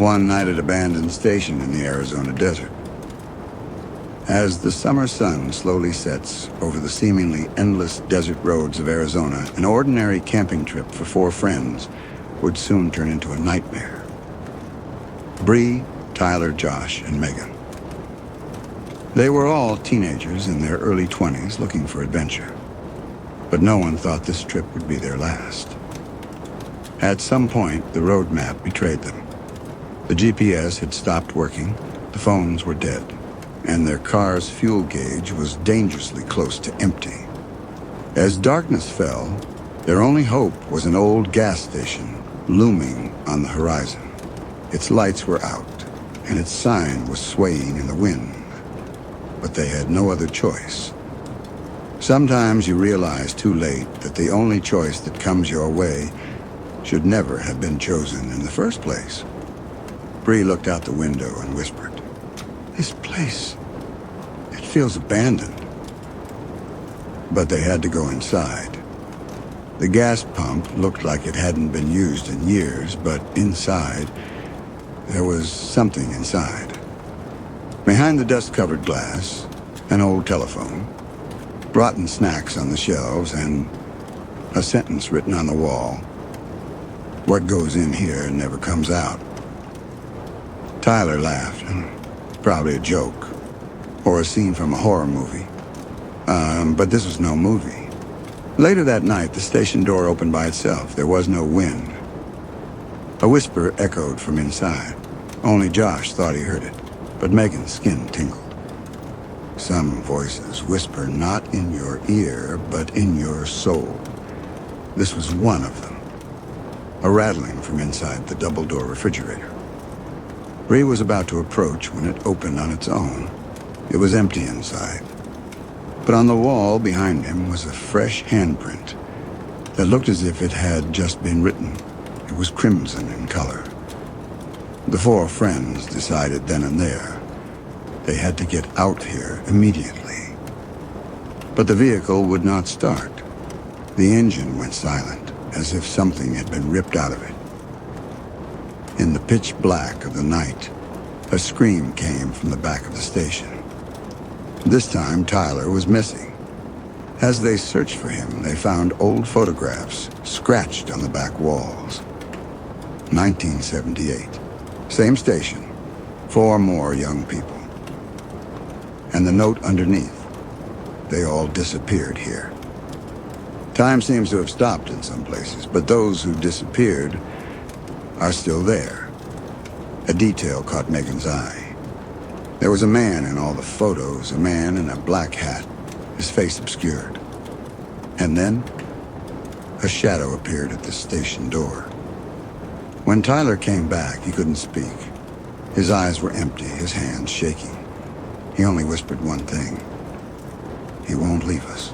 one night at abandoned station in the Arizona desert. As the summer sun slowly sets over the seemingly endless desert roads of Arizona, an ordinary camping trip for 4 friends would soon turn into a nightmare. Bree, Tyler, Josh, and Megan. They were all teenagers in their early 20s looking for adventure. But no one thought this trip would be their last. At some point, the road map betrayed them. The GPS had stopped working, the phones were dead, and their car's fuel gauge was dangerously close to empty. As darkness fell, their only hope was an old gas station looming on the horizon. Its lights were out, and its sign was swaying in the wind. But they had no other choice. Sometimes you realize too late that the only choice that comes your way should never have been chosen in the first place. Bree looked out the window and whispered, "This place, it feels abandoned." But they had to go inside. The gas pump looked like it hadn't been used in years, but inside, there was something inside. Behind the dust-covered glass, an old telephone, rotten snacks on the shelves, and a sentence written on the wall. "What goes in here never comes out." Tyler laughed. Probably a joke, or a scene from a horror movie. But this was no movie. Later that night, the station door opened by itself. There was no wind. A whisper echoed from inside. Only Josh thought he heard it, but Megan's skin tingled. Some voices whisper not in your ear, but in your soul. This was one of them. A rattling from inside the double-door refrigerator. Bree was about to approach when it opened on its own. It was empty inside. But on the wall behind him was a fresh handprint that looked as if it had just been written. It was crimson in color. The 4 friends decided then and there they had to get out here immediately. But the vehicle would not start. The engine went silent, as if something had been ripped out of it. In the pitch black of the night, a scream came from the back of the station. This time, Tyler was missing. As they searched for him, they found old photographs scratched on the back walls. 1978. Same station. 4 more young people. And the note underneath. They all disappeared here. Time seems to have stopped in some places, but those who disappeared are still there. A detail caught Megan's eye. There was a man in all the photos, a man in a black hat, his face obscured. And then, a shadow appeared at the station door. When Tyler came back, he couldn't speak. His eyes were empty, his hands shaking. He only whispered one thing. "He won't leave us."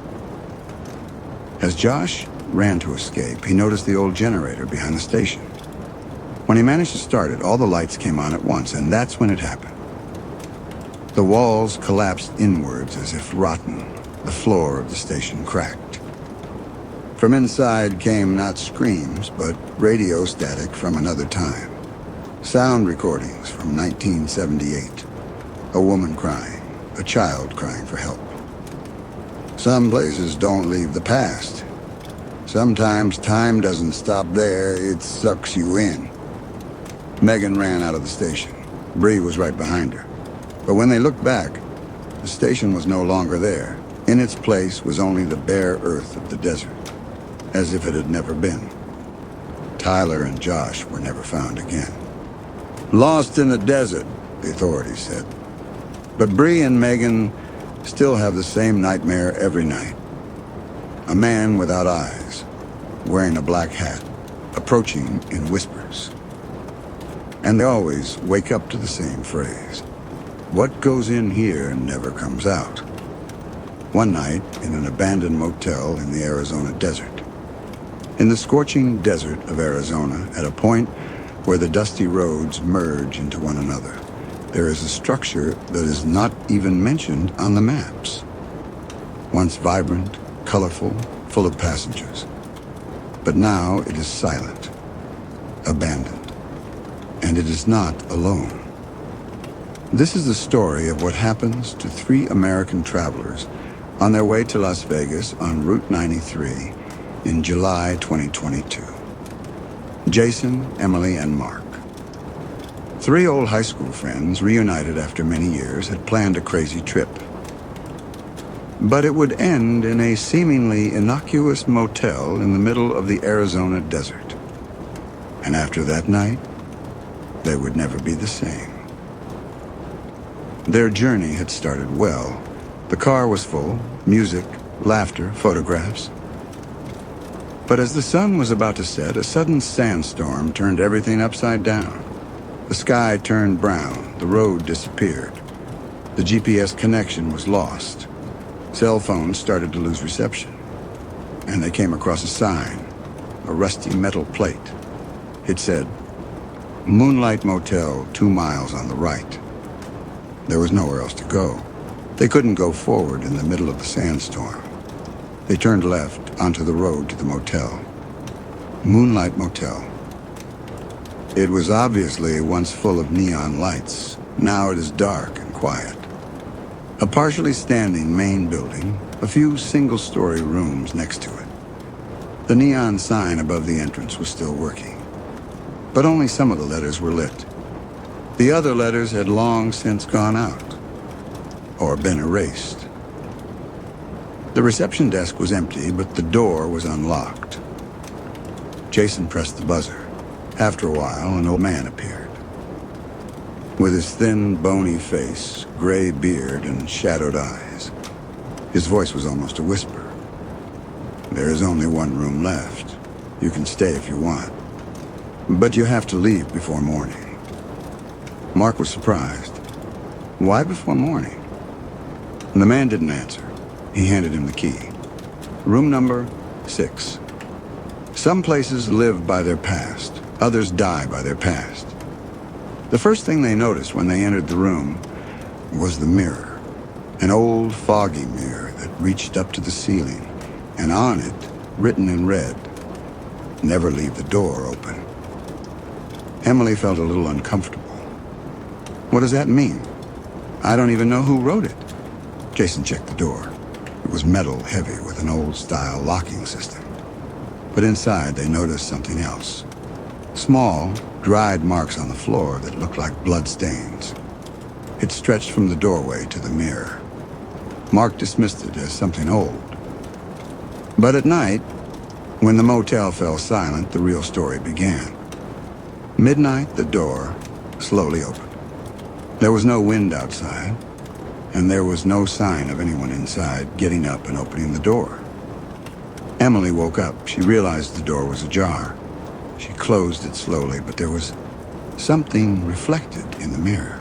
As Josh ran to escape, he noticed the old generator behind the station. When he managed to start it, all the lights came on at once, and that's when it happened. The walls collapsed inwards as if rotten. The floor of the station cracked. From inside came not screams, but radio static from another time. Sound recordings from 1978. A woman crying, a child crying for help. Some places don't leave the past. Sometimes time doesn't stop there, it sucks you in. Megan ran out of the station. Bree was right behind her. But when they looked back, the station was no longer there. In its place was only the bare earth of the desert, as if it had never been. Tyler and Josh were never found again. "Lost in the desert," the authorities said. But Bree and Megan still have the same nightmare every night. A man without eyes, wearing a black hat, approaching in whispers. And they always wake up to the same phrase. What goes in here never comes out. One night, in an abandoned motel in the Arizona desert. In the scorching desert of Arizona, at a point where the dusty roads merge into one another, there is a structure that is not even mentioned on the maps. Once vibrant, colorful, full of passengers. But now it is silent, abandoned, and it is not alone. This is the story of what happens to 3 American travelers on their way to Las Vegas on Route 93 in July 2022. Jason, Emily, and Mark. 3 old high school friends, reunited after many years, had planned a crazy trip. But it would end in a seemingly innocuous motel in the middle of the Arizona desert. And after that night, they would never be the same. Their journey had started well. The car was full, music, laughter, photographs. But as the sun was about to set, a sudden sandstorm turned everything upside down. The sky turned brown, the road disappeared. The GPS connection was lost. Cell phones started to lose reception. And they came across a sign, a rusty metal plate. It said, "Moonlight Motel, 2 miles on the right." There was nowhere else to go. They couldn't go forward in the middle of the sandstorm. They turned left onto the road to the motel. Moonlight Motel. It was obviously once full of neon lights. Now it is dark and quiet. A partially standing main building, a few single-story rooms next to it. The neon sign above the entrance was still working. But only some of the letters were lit. The other letters had long since gone out, or been erased. The reception desk was empty, but the door was unlocked. Jason pressed the buzzer. After a while, an old man appeared. With his thin, bony face, gray beard, and shadowed eyes. His voice was almost a whisper. "There is only one room left. You can stay if you want. But you have to leave before morning." Mark was surprised. Why before morning? The man didn't answer. He handed him the key. Room number 6. Some places live by their past. Others die by their past. The first thing they noticed when they entered the room was the mirror. An old, foggy mirror that reached up to the ceiling, and on it, written in red, "Never leave the door open." Emily felt a little uncomfortable. What does that mean? I don't even know who wrote it. Jason checked the door. It was metal heavy with an old-style locking system. But inside, they noticed something else. Small, dried marks on the floor that looked like blood stains. It stretched from the doorway to the mirror. Mark dismissed it as something old. But at night, when the motel fell silent, the real story began. Midnight, the door slowly opened. There was no wind outside, and there was no sign of anyone inside getting up and opening the door. Emily woke up. She realized the door was ajar. She closed it slowly, but there was something reflected in the mirror,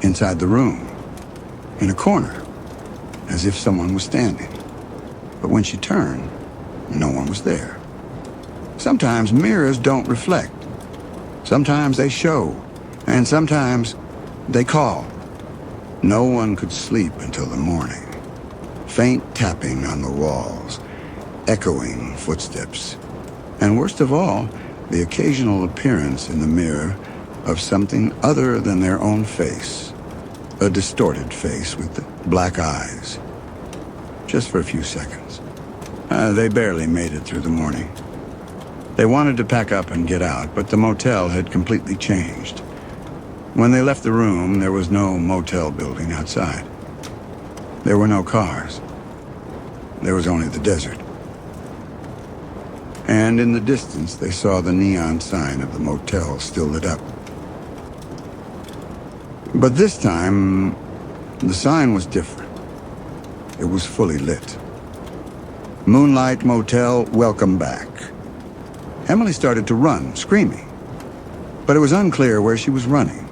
inside the room, in a corner, as if someone was standing. But when she turned, no one was there. Sometimes mirrors don't reflect. Sometimes they show, and sometimes they call. No one could sleep until the morning. Faint tapping on the walls, echoing footsteps, and worst of all, the occasional appearance in the mirror of something other than their own face. A distorted face with black eyes. Just for a few seconds. They barely made it through the morning. They wanted to pack up and get out, but the motel had completely changed. When they left the room, there was no motel building outside. There were no cars. There was only the desert. And in the distance, they saw the neon sign of the motel still lit up. But this time, the sign was different. It was fully lit. "Moonlight Motel, welcome back." Emily started to run, screaming. But it was unclear where she was running.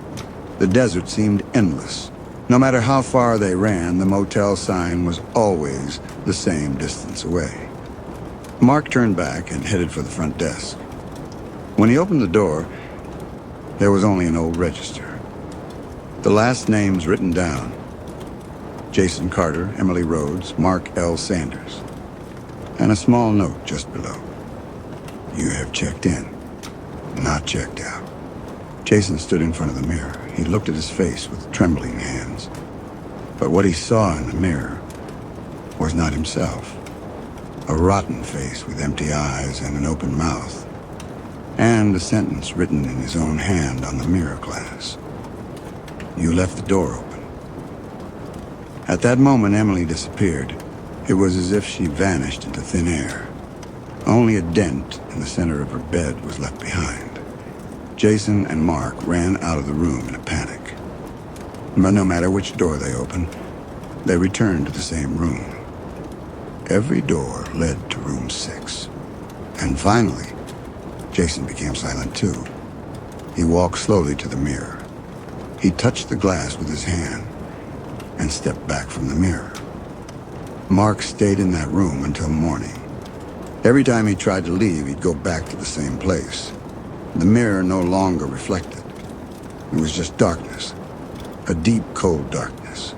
The desert seemed endless. No matter how far they ran, the motel sign was always the same distance away. Mark turned back and headed for the front desk. When he opened the door, there was only an old register. The last names written down: Jason Carter, Emily Rhodes, Mark L. Sanders. And a small note just below. "You have checked in, not checked out." Jason stood in front of the mirror. He looked at his face with trembling hands. But what he saw in the mirror was not himself. A rotten face with empty eyes and an open mouth, and a sentence written in his own hand on the mirror glass. "You left the door open." At that moment, Emily disappeared. It was as if she vanished into thin air. Only a dent in the center of her bed was left behind. Jason and Mark ran out of the room in a panic. But no matter which door they opened, they returned to the same room. Every door led to room 6. And finally, Jason became silent too. He walked slowly to the mirror. He touched the glass with his hand and stepped back from the mirror. Mark stayed in that room until morning. Every time he tried to leave, he'd go back to the same place. The mirror no longer reflected. It was just darkness, a deep, cold darkness.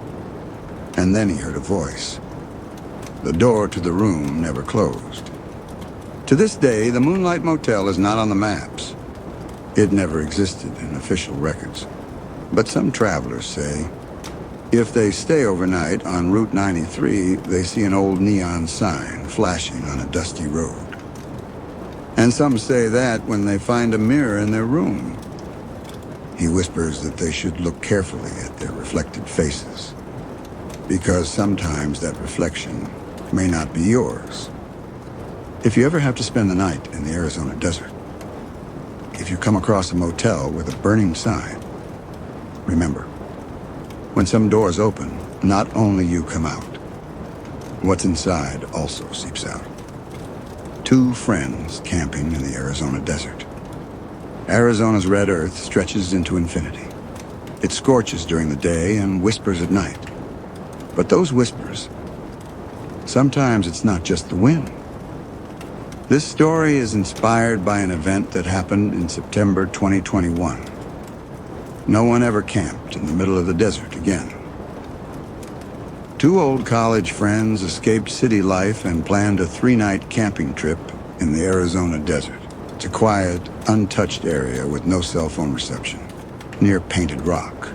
And then he heard a voice. The door to the room never closed. To this day, the Moonlight Motel is not on the maps. It never existed in official records. But some travelers say, if they stay overnight on Route 93, they see an old neon sign flashing on a dusty road. And some say that when they find a mirror in their room. He whispers that they should look carefully at their reflected faces, because sometimes that reflection may not be yours. If you ever have to spend the night in the Arizona desert, if you come across a motel with a burning sign, remember, when some doors open, not only you come out, what's inside also seeps out. Two friends camping in the Arizona desert. Arizona's red earth stretches into infinity. It scorches during the day and whispers at night. But those whispers, sometimes it's not just the wind. This story is inspired by an event that happened in September 2021. No one ever camped in the middle of the desert again. Two old college friends escaped city life and planned a 3-night camping trip in the Arizona desert. It's a quiet, untouched area with no cell phone reception, near Painted Rock.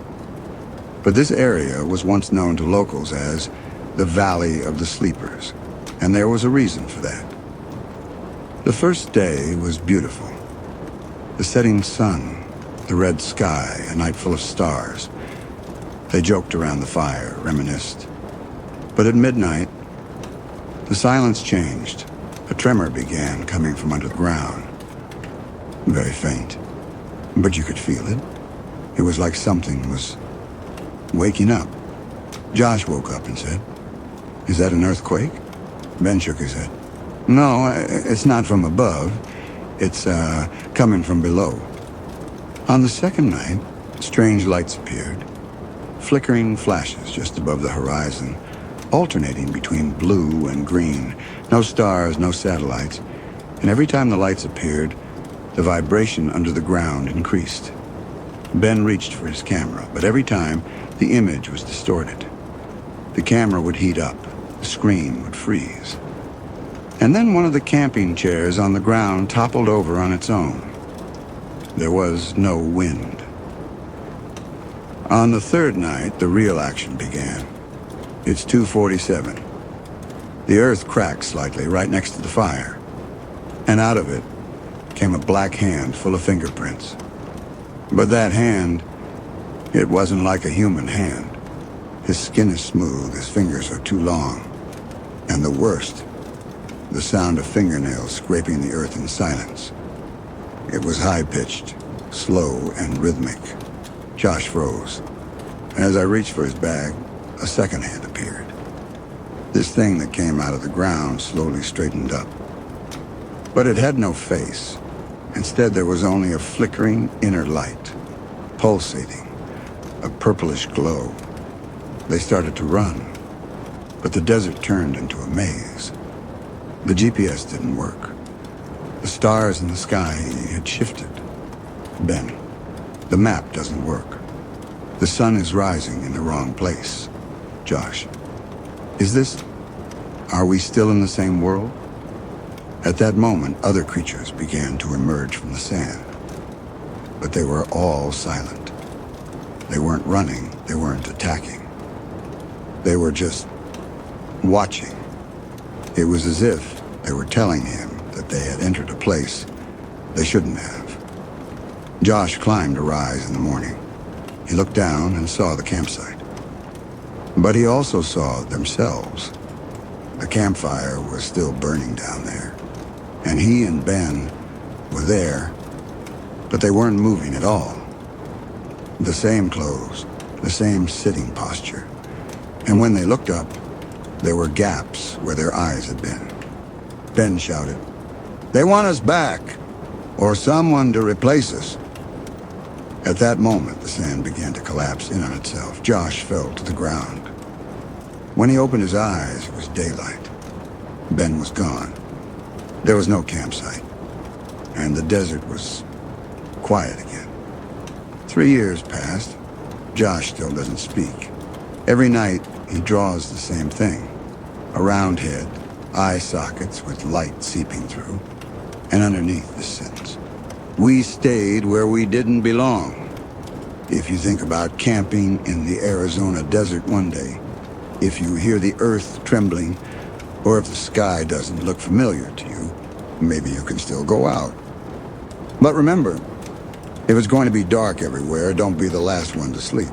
But this area was once known to locals as the Valley of the Sleepers, and there was a reason for that. The first day was beautiful. The setting sun, the red sky, a night full of stars. They joked around the fire, reminisced. But at midnight, the silence changed. A tremor began coming from under the ground. Very faint, but you could feel it. It was like something was waking up. Josh woke up and said, "Is that an earthquake?" Ben shook his head. "No, it's not from above. It's coming from below." On the second night, strange lights appeared. Flickering flashes just above the horizon, alternating between blue and green. No stars, no satellites. And every time the lights appeared, the vibration under the ground increased. Ben reached for his camera, but every time, the image was distorted. The camera would heat up. The screen would freeze. And then one of the camping chairs on the ground toppled over on its own. There was no wind. On the third night, the real action began. It's 2:47. The earth cracked slightly right next to the fire, and out of it came a black hand full of fingerprints. But that hand, it wasn't like a human hand. His skin is smooth, his fingers are too long. And the worst, the sound of fingernails scraping the earth in silence. It was high-pitched, slow, and rhythmic. Josh froze. As I reached for his bag, a second hand appeared. This thing that came out of the ground slowly straightened up. But it had no face. Instead, there was only a flickering inner light, pulsating, a purplish glow. They started to run, but the desert turned into a maze. The GPS didn't work. The stars in the sky had shifted. Ben, the map doesn't work. The sun is rising in the wrong place. Josh, are we still in the same world? At that moment, other creatures began to emerge from the sand. but they were all silent. They weren't running, they weren't attacking. They were just watching. It was as if they were telling him that they had entered a place they shouldn't have. Josh climbed a rise in the morning. He looked down and saw the campsite. But he also saw themselves. The campfire was still burning down there, and he and Ben were there, but they weren't moving at all. The same clothes, the same sitting posture. And when they looked up, there were gaps where their eyes had been. Ben shouted, "They want us back, or someone to replace us." At that moment, the sand began to collapse in on itself. Josh fell to the ground. When he opened his eyes, it was daylight. Ben was gone. There was no campsite, and the desert was quiet again. 3 years passed. Josh still doesn't speak. Every night, he draws the same thing. A round head, eye sockets with light seeping through, and underneath this sentence: "We stayed where we didn't belong." If you think about camping in the Arizona desert one day, if you hear the earth trembling, or if the sky doesn't look familiar to you, maybe you can still go out. But remember, if it's going to be dark everywhere, don't be the last one to sleep.